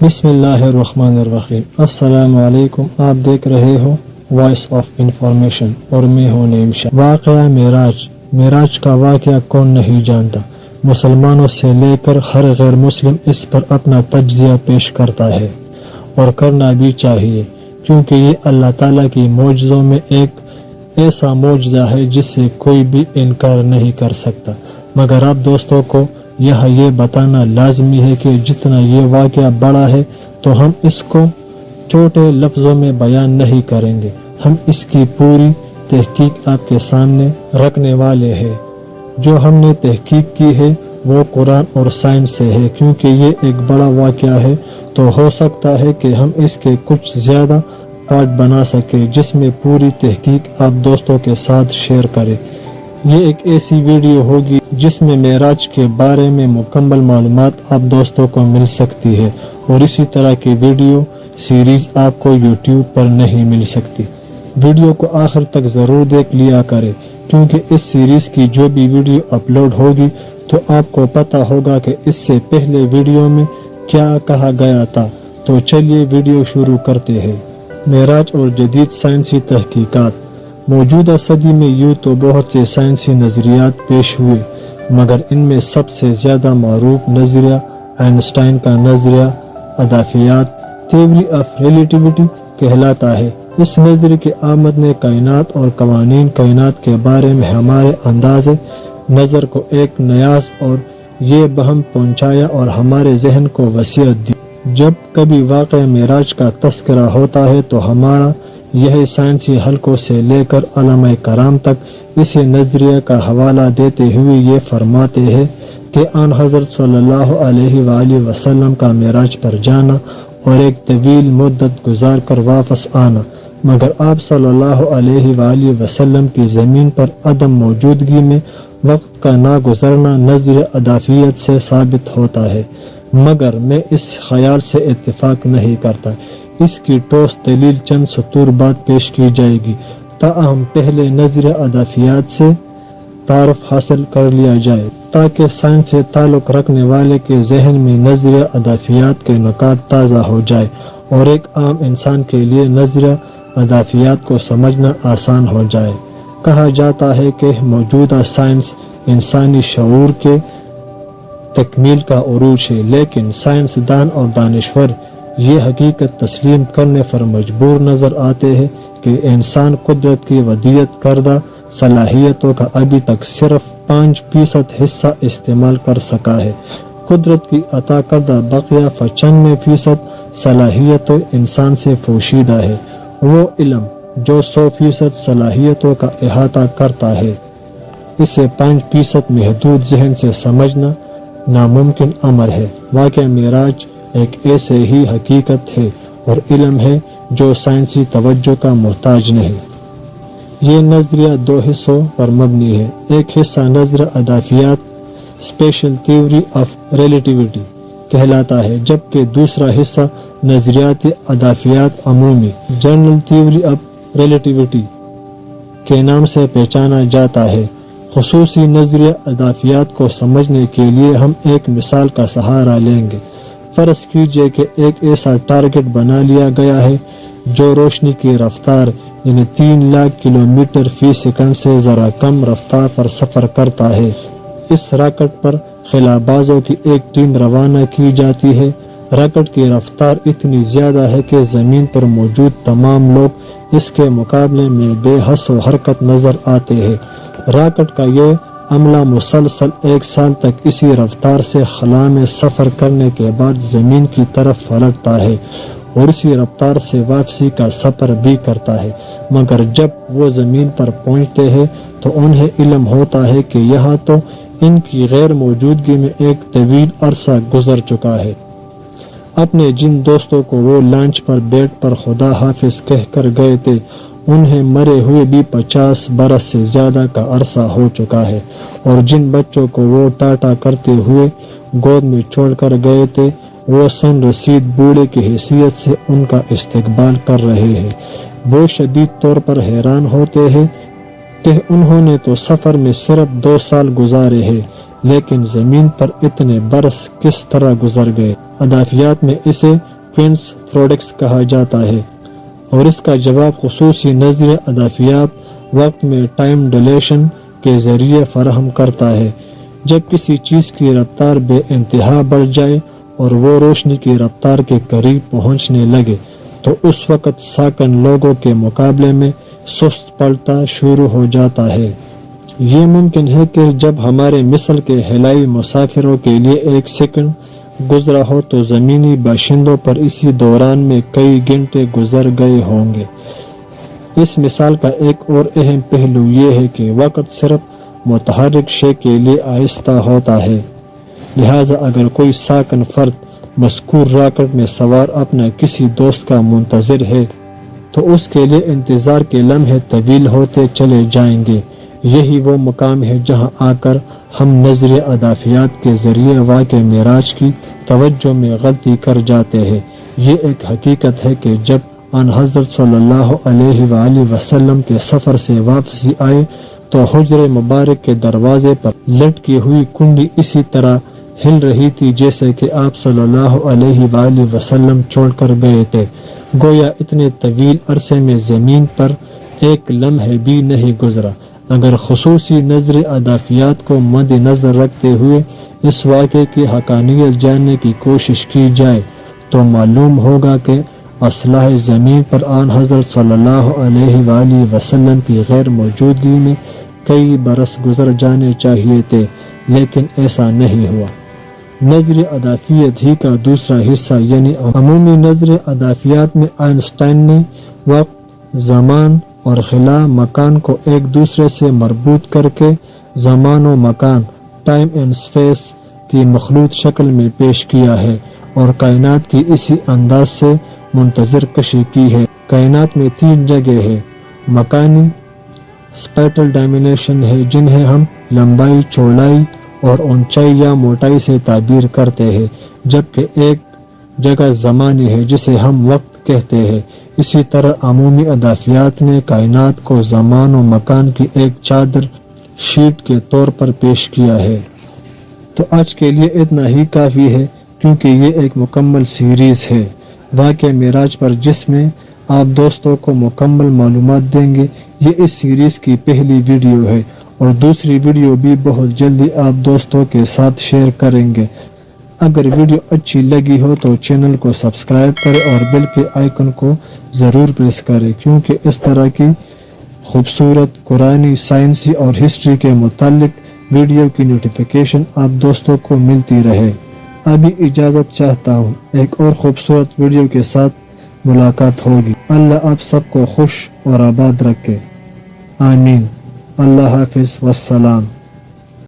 بسم اللہ الرحمن الرحیم۔ السلام علیکم، آپ دیکھ رہے ہو وائس آف انفارمیشن اور میں ہوں نعیم شاہ۔ واقعہ معراج کا واقعہ کون نہیں جانتا؟ مسلمانوں سے لے کر ہر غیر مسلم اس پر اپنا تجزیہ پیش کرتا ہے اور کرنا بھی چاہیے، کیونکہ یہ اللہ تعالیٰ کی معجزوں میں ایک ایسا معجزہ ہے جس سے کوئی بھی انکار نہیں کر سکتا۔ مگر آپ دوستوں کو یہاں یہ بتانا لازمی ہے کہ جتنا یہ واقعہ بڑا ہے تو ہم اس کو چھوٹے لفظوں میں بیان نہیں کریں گے۔ ہم اس کی پوری تحقیق آپ کے سامنے رکھنے والے ہیں۔ جو ہم نے تحقیق کی ہے وہ قرآن اور سائنس سے ہے، کیونکہ یہ ایک بڑا واقعہ ہے تو ہو سکتا ہے کہ ہم اس کے کچھ زیادہ پارٹ بنا سکیں جس میں پوری تحقیق آپ دوستوں کے ساتھ شیئر کریں۔ یہ ایک ایسی ویڈیو ہوگی جس میں معراج کے بارے میں مکمل معلومات آپ دوستوں کو مل سکتی ہے، اور اسی طرح کی ویڈیو سیریز آپ کو یوٹیوب پر نہیں مل سکتی۔ ویڈیو کو آخر تک ضرور دیکھ لیا کریں، کیونکہ اس سیریز کی جو بھی ویڈیو اپلوڈ ہوگی تو آپ کو پتہ ہوگا کہ اس سے پہلے ویڈیو میں کیا کہا گیا تھا۔ تو چلیے ویڈیو شروع کرتے ہیں۔ معراج اور جدید سائنسی تحقیقات۔ موجودہ صدی میں یوں تو بہت سے سائنسی نظریات پیش ہوئے، مگر ان میں سب سے زیادہ معروف نظریہ آئنسٹائن کا نظریہ اضافیات تھیوری آف ریلیٹیوٹی کہلاتا ہے۔ اس نظریے کی آمد نے کائنات اور قوانین کائنات کے بارے میں ہمارے انداز نظر کو ایک نیاز اور یہ بہم پہنچایا اور ہمارے ذہن کو وسعت دی۔ جب کبھی واقعہ معراج کا تذکرہ ہوتا ہے تو ہمارا یہ سائنسی حلقوں سے لے کر علماء کرام تک اسی نظریے کا حوالہ دیتے ہوئے یہ فرماتے ہیں کہ آن حضرت صلی اللہ علیہ وآلہ وسلم کا معراج پر جانا اور ایک طویل مدت گزار کر واپس آنا، مگر آپ صلی اللہ علیہ وآلہ وسلم کی زمین پر عدم موجودگی میں وقت کا نہ گزرنا نظریہ اضافیت سے ثابت ہوتا ہے، مگر میں اس خیال سے اتفاق نہیں کرتا۔ اس کی ٹھوس دلیل چند سطور بعد پیش کی جائے گی، تاہم پہلے نظریہ اضافیات سے تعارف حاصل کر لیا جائے تاکہ سائنس سے تعلق رکھنے والے کے ذہن میں نظریہ اضافیات کے نکات تازہ ہو جائے اور ایک عام انسان کے لیے نظریہ اضافیات کو سمجھنا آسان ہو جائے۔ کہا جاتا ہے کہ موجودہ سائنس انسانی شعور کے تکمیل کا عروج ہے، لیکن سائنسدان اور دانشور یہ حقیقت تسلیم کرنے پر مجبور نظر آتے ہیں کہ انسان قدرت کی ودیعت کردہ صلاحیتوں کا ابھی تک صرف 5% حصہ استعمال کر سکا ہے۔ قدرت کی عطا کردہ بقیہ 95% صلاحیتوں انسان سے پوشیدہ ہے۔ وہ علم جو 100% صلاحیتوں کا احاطہ کرتا ہے، اسے 5% محدود ذہن سے سمجھنا ناممکن امر ہے۔ واقعہ معراج ایک ایسے ہی حقیقت ہے اور علم ہے جو سائنسی توجہ کا محتاج نہیں۔ یہ نظریہ 2 حصوں پر مبنی ہے۔ ایک حصہ نظریہ اضافیات اسپیشل تھیوری آف ریلیٹیوٹی کہلاتا ہے، جبکہ دوسرا حصہ نظریات اضافیات عمومی جنرل تھیوری آف ریلیٹیوٹی کے نام سے پہچانا جاتا ہے۔ خصوصی نظریہ اضافیات کو سمجھنے کے لیے ہم ایک مثال کا سہارا لیں گے۔ فرض کیجئے کہ ایک ایسا ٹارگٹ بنا لیا گیا ہے جو روشنی کی رفتار یعنی 3 لاکھ کلومیٹر فی سیکنڈ سے ذرا کم رفتار پر سفر کرتا ہے۔ اس راکٹ پر خلا بازوں کی ایک ٹیم روانہ کی جاتی ہے۔ راکٹ کی رفتار اتنی زیادہ ہے کہ زمین پر موجود تمام لوگ اس کے مقابلے میں بے حس و حرکت نظر آتے ہیں۔ راکٹ کا یہ عملہ مسلسل 1 سال تک اسی رفتار سے خلا میں سفر کرنے کے بعد زمین کی طرف پلٹتا ہے اور اسی رفتار سے واپسی کا سفر بھی کرتا ہے، مگر جب وہ زمین پر پہنچتے ہیں تو انہیں علم ہوتا ہے کہ یہاں تو ان کی غیر موجودگی میں ایک طویل عرصہ گزر چکا ہے۔ اپنے جن دوستوں کو وہ لانچ پر بیٹھ پر خدا حافظ کہہ کر گئے تھے، انہیں مرے ہوئے بھی 50 برس سے زیادہ کا عرصہ ہو چکا ہے، اور جن بچوں کو وہ ٹاٹا کرتے ہوئے گود میں چھوڑ کر گئے تھے، وہ سن رسید بوڑھے کی حیثیت سے ان کا استقبال کر رہے ہیں۔ وہ شدید طور پر حیران ہوتے ہیں کہ انہوں نے تو سفر میں صرف 2 سال گزارے ہیں، لیکن زمین پر اتنے برس کس طرح گزر گئے؟ ادافیات میں اسے کوئنس پروڈکٹس کہا جاتا ہے، اور اس کا جواب خصوصی نظریہ ادافیات وقت میں ٹائم ڈیلیشن کے ذریعے فراہم کرتا ہے۔ جب کسی چیز کی رفتار بے انتہا بڑھ جائے اور وہ روشنی کی رفتار کے قریب پہنچنے لگے تو اس وقت ساکن لوگوں کے مقابلے میں سست پڑتا شروع ہو جاتا ہے۔ یہ ممکن ہے کہ جب ہمارے مثل کے ہلائی مسافروں کے لیے 1 سیکنڈ گزرا ہو تو زمینی باشندوں پر اسی دوران میں کئی گھنٹے گزر گئے ہوں گے۔ اس مثال کا ایک اور اہم پہلو یہ ہے کہ وقت صرف متحرک شے کے لیے آہستہ ہوتا ہے، لہٰذا اگر کوئی ساکن فرد مذکور راکٹ میں سوار اپنا کسی دوست کا منتظر ہے تو اس کے لیے انتظار کے لمحے طویل ہوتے چلے جائیں گے۔ یہی وہ مقام ہے جہاں آ کر ہم نظریہ ادافیات کے ذریعے واقع معراج کی توجہ میں غلطی کر جاتے ہیں۔ یہ ایک حقیقت ہے کہ جب آن حضرت صلی اللہ علیہ وآلہ وسلم کے سفر سے واپسی آئے تو حجر مبارک کے دروازے پر لٹکی ہوئی کنڈی اسی طرح ہل رہی تھی جیسے کہ آپ صلی اللہ علیہ وآلہ وسلم چھوڑ کر گئے تھے۔ گویا اتنے طویل عرصے میں زمین پر ایک لمحے بھی نہیں گزرا۔ اگر خصوصی نظریہ ادافیات کو مد نظر رکھتے ہوئے اس واقعے کی حقانیت جاننے کی کوشش کی جائے تو معلوم ہوگا کہ اصلاح زمین پر آن حضرت صلی اللہ علیہ وآلہ وسلم کی غیر موجودگی میں کئی برس گزر جانے چاہیے تھے، لیکن ایسا نہیں ہوا۔ نظریہ ادافیت ہی کا دوسرا حصہ یعنی عمومی نظریہ ادافیات میں آئنسٹائن نے وقت، زمان اور خلا مکان کو ایک دوسرے سے مربوط کر کے زمان و مکان ٹائم اینڈ اسپیس کی مخلوط شکل میں پیش کیا ہے اور کائنات کی اسی انداز سے منتظر کشی کی ہے۔ کائنات میں 3 جگہ ہے، مکانی اسپیٹل ڈائمینشن ہے جنہیں ہم لمبائی، چوڑائی اور اونچائی یا موٹائی سے تعبیر کرتے ہیں، جبکہ ایک جگہ زمانی ہے جسے ہم وقت کہتے ہیں۔ اسی طرح عمومی ادافیات نے کائنات کو زمان و مکان کی ایک چادر شیٹ کے طور پر پیش کیا ہے۔ تو آج کے لیے اتنا ہی کافی ہے، کیونکہ یہ ایک مکمل سیریز ہے واقعہ معراج پر جس میں آپ دوستوں کو مکمل معلومات دیں گے۔ یہ اس سیریز کی پہلی ویڈیو ہے اور دوسری ویڈیو بھی بہت جلدی آپ دوستوں کے ساتھ شیئر کریں گے۔ اگر ویڈیو اچھی لگی ہو تو چینل کو سبسکرائب کریں اور بیل کے آئیکن کو ضرور پریس کریں، کیونکہ اس طرح کی خوبصورت قرآنی، سائنسی اور ہسٹری کے متعلق ویڈیو کی نوٹیفیکیشن آپ دوستوں کو ملتی رہے۔ ابھی اجازت چاہتا ہوں، ایک اور خوبصورت ویڈیو کے ساتھ ملاقات ہوگی۔ اللہ آپ سب کو خوش اور آباد رکھے، آمین۔ اللہ حافظ والسلام۔